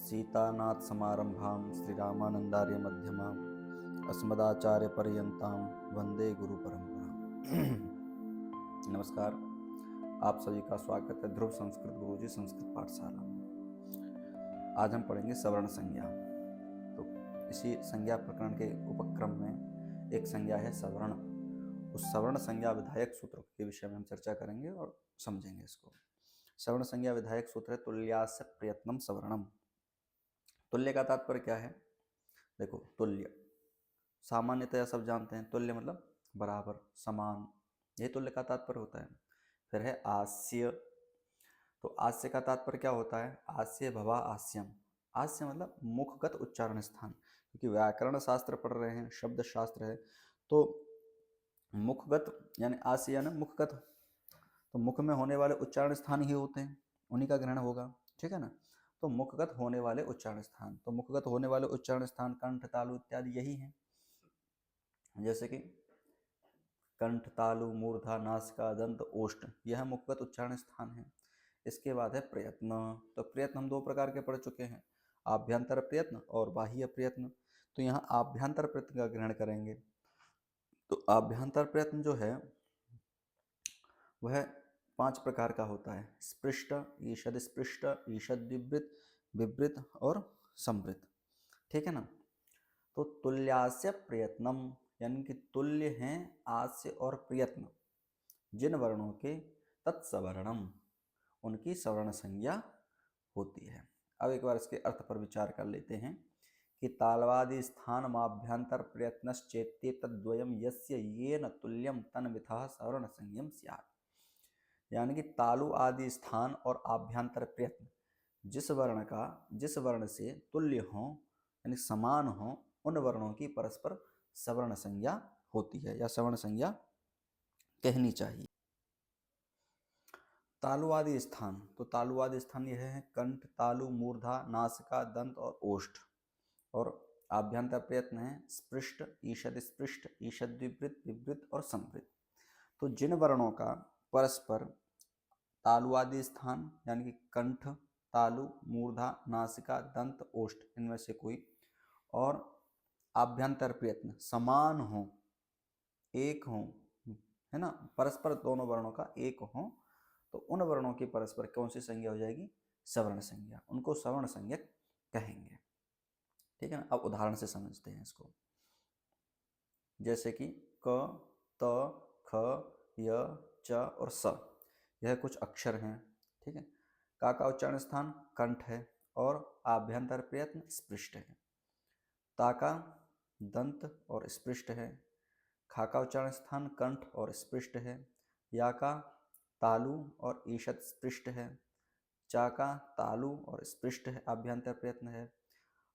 सीतानाथ समारंभां श्रीरामानंदार्य मध्यमाम् अस्मदाचार्य पर्यंतां वंदे गुरु परंपरा। नमस्कार, आप सभी का स्वागत है ध्रुव संस्कृत गुरुजी संस्कृत पाठशाला में। आज हम पढ़ेंगे सवर्ण संज्ञा। तो इसी संज्ञा प्रकरण के उपक्रम में एक संज्ञा है सवर्ण। उस सवर्ण संज्ञा विधायक सूत्र के विषय में हम चर्चा करेंगे और समझेंगे इसको। सवर्ण संज्ञा विधायक सूत्र है तुल्यास्य प्रयत्नम सवर्णम। तुल्य का तात्पर्य क्या है? देखो, तुल्य सामान्यतया सब जानते हैं, तुल्य मतलब बराबर, समान, यही तुल्य का तात्पर्य होता है। फिर है आस्य। तो आस्य का तात्पर्य क्या होता है? आस्य भवा आस्यम। आस्य मतलब मुखगत उच्चारण स्थान, क्योंकि व्याकरण शास्त्र पढ़ रहे हैं, शब्द शास्त्र है, तो मुखगत यानी आस्य यानी मुखगत, तो मुख में होने वाले उच्चारण स्थान ही होते हैं, उन्हीं का ग्रहण होगा, ठीक है ना। तो मुखगत होने वाले उच्चारण स्थान, तो मुखगत होने वाले उच्चारण स्थान कंठ, तालु इत्यादि यही हैं। जैसे कि कंठ, तालु, मूर्धा, नासिका, दंत, ओष्ठ, यह मुखगत उच्चारण स्थान है। इसके बाद है प्रयत्न। तो प्रयत्न हम दो प्रकार के पढ़ चुके हैं, आभ्यंतर प्रयत्न और बाह्य प्रयत्न। तो यहाँ आभ्यंतर प्रयत्न का ग्रहण करेंगे। तो आभ्यंतर प्रयत्न जो है वह 5 प्रकार का होता है। स्पृष्ट, ईषद स्पृष्ट, ईषद विवृत, विवृत और संवृत, ठीक है ना। तो तुल्यास्य प्रयत्नम यानी कि तुल्य हैं आस्य और प्रयत्न, जिन वर्णों के तत्सवर्णम उनकी सवर्ण संज्ञा होती है। अब एक बार इसके अर्थ पर विचार कर लेते हैं कि तालवादि स्थान माभ्यंतर प्रयत्नश्चेत्ते तद्वयम यस्य येन तुल्यम तन्वितः सवर्ण संज्ञम स्यात्। यानी कि तालु आदि स्थान और आभ्यंतर प्रयत्न जिस वर्ण से तुल्य हो यानी समान हो, उन वर्णों की परस्पर सवर्ण संज्ञा होती है या सवर्ण संज्ञा कहनी चाहिए। तालु आदि स्थान, तो तालु आदि स्थान यह है कंठ, तालु, मूर्धा, नासिका, दंत और ओष्ठ। और आभ्यंतर प्रयत्न है स्पृष्ट, ईषद स्पृष्ट, ईषद विवृत, विवृत और संवृत। तो जिन वर्णों का परस्पर तालु आदि स्थान यानी कि कंठ, तालु, मूर्धा, नासिका, दंत, ओष्ठ, इनमें से कोई और आभ्यंतर प्रयत्न समान हो, एक हो, है ना, परस्पर दोनों वर्णों का एक हो, तो उन वर्णों की परस्पर कौन सी संज्ञा हो जाएगी? सवर्ण संज्ञा। उनको सवर्ण संज्ञा कहेंगे, ठीक है ना। अब उदाहरण से समझते हैं इसको। जैसे कि क, त, ख, य, च और स, यह कुछ अक्षर हैं, ठीक है। का उच्चारण स्थान कंठ है और आभ्यंतर प्रयत्न स्पृष्ट है। ता का दंत और स्पृष्ट है। खा का उच्चारण स्थान कंठ और स्पृष्ट है। या का तालु और ईषद स्पृष्ट है। चा का तालु और स्पृष्ट है, आभ्यंतर प्रयत्न है।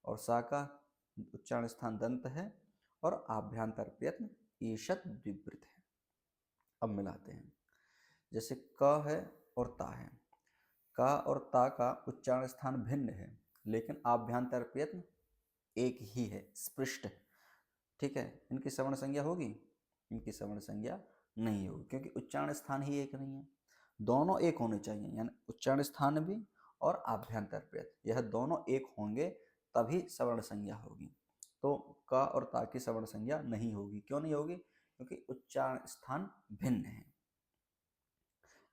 और सा का उच्चारण स्थान दंत है और आभ्यंतर प्रयत्न ईषद विवृत है। अब मिलाते हैं। जैसे क है और ता है। का और ता का उच्चारण स्थान भिन्न है, लेकिन आभ्यंतर प्रयत्न एक ही है, स्पृष्ट है, ठीक है। इनकी सवर्ण संज्ञा होगी? इनकी सवर्ण संज्ञा नहीं होगी, क्योंकि उच्चारण स्थान ही एक नहीं है। दोनों एक होने चाहिए, यानी उच्चारण स्थान भी और आभ्यंतर प्रयत्न, यह दोनों एक होंगे तभी सवर्ण संज्ञा होगी। तो क और ता की सवर्ण संज्ञा नहीं होगी। क्यों नहीं होगी? क्योंकि उच्चारण स्थान भिन्न है।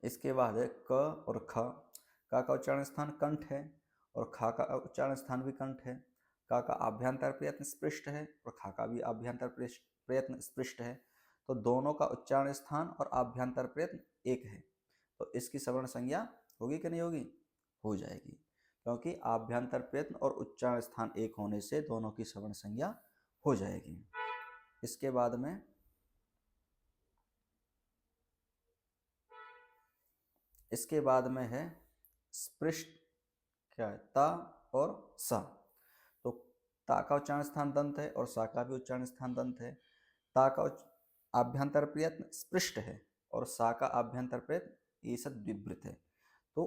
इसके बाद है क और ख। का उच्चारण स्थान कंठ है और खा का उच्चारण स्थान भी कंठ है। का आभ्यंतर प्रयत्न स्पृष्ट है और खा का भी आभ्यंतर प्रयत्न स्पृष्ट है। तो दोनों का उच्चारण स्थान और आभ्यंतर प्रयत्न एक है, तो इसकी सवर्ण संज्ञा होगी कि नहीं होगी? हो जाएगी, क्योंकि आभ्यंतर प्रयत्न और उच्चारण स्थान एक होने से दोनों की सवर्ण संज्ञा हो जाएगी। इसके बाद में है स्पृष्ट, क्या है? ता और सा। तो ता का उच्चारण स्थान दंत है और सा का भी उच्चारण स्थान दंत है। ता का आभ्यंतर प्रयत्न स्पृष्ट है और सा का आभ्यंतर प्रयत्न ईषद विवृत है। तो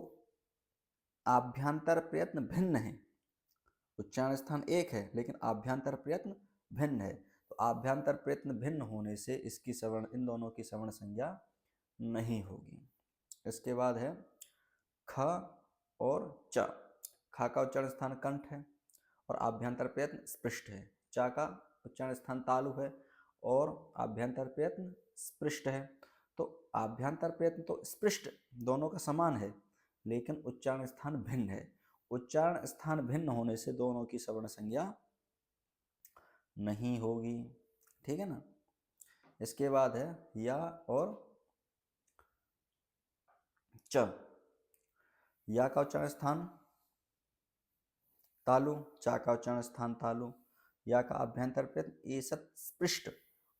आभ्यंतर प्रयत्न भिन्न है, उच्चारण स्थान एक है लेकिन आभ्यंतर प्रयत्न भिन्न है। तो आभ्यंतर प्रयत्न भिन्न होने से इसकी सवर्ण, इन दोनों की सवर्ण संज्ञा नहीं होगी। इसके बाद है ख और च। खा का उच्चारण स्थान कंठ है और आभ्यंतर प्रयत्न स्पृष्ट है। चा का उच्चारण स्थान तालु है और आभ्यंतर प्रयत्न स्पृष्ट है। तो आभ्यंतर प्रयत्न तो स्पृष्ट दोनों का समान है, लेकिन उच्चारण स्थान भिन्न है। उच्चारण स्थान भिन्न होने से दोनों की सवर्ण संज्ञा नहीं होगी। ठीक है ना। इसके बाद है या और च। या का उच्चारण स्थान तालु, चा का उच्चारण स्थान तालु, या का अभ्यंतर प्रयत्न ईसत स्पृष्ट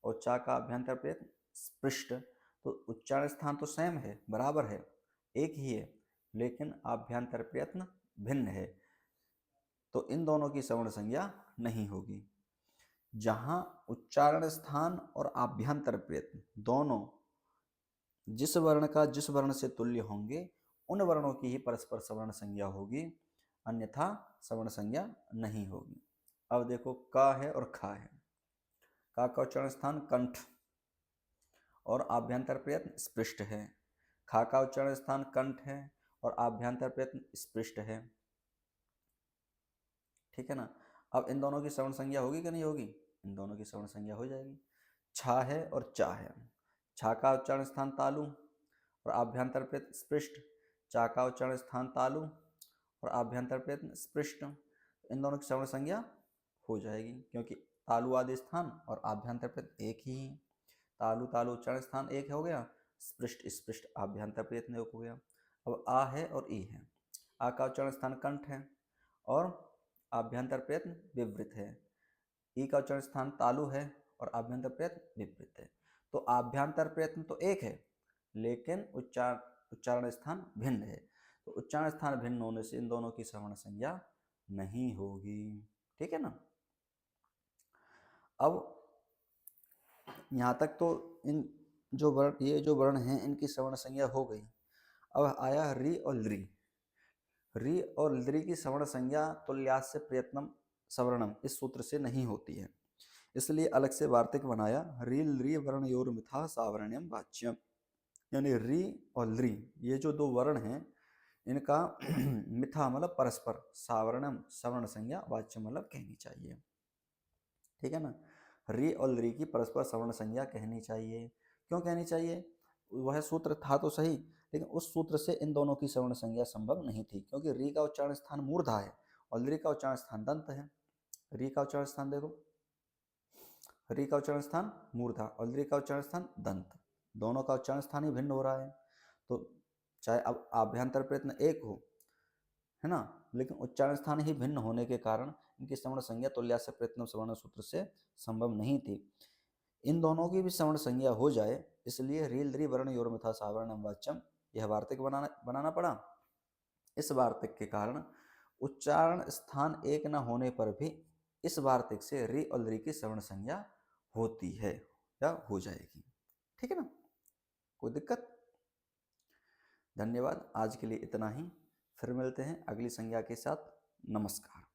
और चा का अभ्यंतर प्रयत्न स्पृष्ट। तो उच्चारण स्थान तो सेम है, बराबर है, एक ही है, लेकिन आभ्यंतर प्रयत्न भिन्न है, तो इन दोनों की सवर्ण संज्ञा नहीं होगी। जहां उच्चारण स्थान और आभ्यंतर प्रयत्न दोनों जिस वर्ण का जिस वर्ण से तुल्य होंगे उन वर्णों की ही परस्पर सवर्ण संज्ञा होगी, अन्यथा सवर्ण संज्ञा नहीं होगी। अब देखो का है और खा है। का उच्चारण स्थान कंठ और आभ्यंतर प्रयत्न स्पृष्ट है। खा का उच्चारण स्थान कंठ है और आभ्यंतर प्रयत्न स्पृष्ट है। ठीक है ना। अब इन दोनों की सवर्ण संज्ञा होगी कि नहीं होगी? इन दोनों की सवर्ण संज्ञा हो जाएगी। छा है और चा है। छा का उच्चारण स्थान तालु और आभ्यंतर प्रयत्न स्पृष्ट। चा का उच्चारण स्थान तालु और आभ्यंतर प्रयत्न स्पृष्ट। इन दोनों की सवर्ण संज्ञा हो जाएगी, क्योंकि तालु आदि स्थान और आभ्यंतर प्रयत्न एक ही है। तालु तालु उच्चारण स्थान एक हो गया, स्पृष्ट स्पृष्ट आभ्यंतर प्रयत्न एक हो गया। अब आ है और ई है। आ का उच्चारण स्थान कंठ है और आभ्यंतर प्रयत्न विवृत है। ई का उच्चारण स्थान तालु है और आभ्यंतर प्रयत्न विपरीत है। तो आभ्यंतर प्रयत्न तो एक है, लेकिन उच्चारण स्थान भिन्न है। तो उच्चारण स्थान भिन्न होने से इन दोनों की सवर्ण संज्ञा नहीं होगी। ठीक है ना। अब यहाँ तक तो इन जो वर्ण, ये जो वर्ण हैं, इनकी सवर्ण संज्ञा हो गई। अब आया री और लृ। री और लृ की सवर्ण संज्ञा तुल्यास्य प्रयत्नम सवर्णम इस सूत्र से नहीं होती है, इसलिए अलग से वार्तिक बनाया। री लृ वर्णयोर मिथा सावर्ण्यम वाच्यम। यानी री और लृ ये जो दो वर्ण हैं, इनका मिथा मतलब परस्पर, सावर्णम सवर्ण संज्ञा, वाच्य मतलब कहनी चाहिए। ठीक है ना। री और लृ की परस्पर सवर्ण संज्ञा कहनी चाहिए। क्यों कहनी चाहिए? वह सूत्र था तो सही, लेकिन उस सूत्र से इन दोनों की सवर्ण संज्ञा संभव नहीं थी, क्योंकि री का उच्चारण स्थान मूर्धा है और लृ का उच्चारण स्थान दंत है। री का उच्चारण स्थान देखो, री का उच्चारण स्थान मूर्धा और लृ का उच्चारण स्थान दंत, दोनों का उच्चारण स्थान ही भिन्न हो रहा है। तो चाहे अब आभ्यंतर प्रयत्न एक हो, है ना, लेकिन उच्चारण स्थान ही भिन्न होने के कारण इनकी सवर्ण संज्ञा तुल्यास्य प्रयत्न सवर्ण सूत्र से संभव नहीं थी। इन दोनों की भी सवर्ण संज्ञा हो जाए, इसलिए री लृ वर्ण योर मिथा सावर्णम वाच्यम यह वार्तिक बनाना पड़ा। इस वार्तिक के कारण उच्चारण स्थान एक न होने पर भी इस वार्तिक से री और लृ की सवर्ण संज्ञा होती है या हो जाएगी। ठीक है ना, कोई दिक्कत? धन्यवाद। आज के लिए इतना ही, फिर मिलते हैं अगली संज्ञा के साथ। नमस्कार।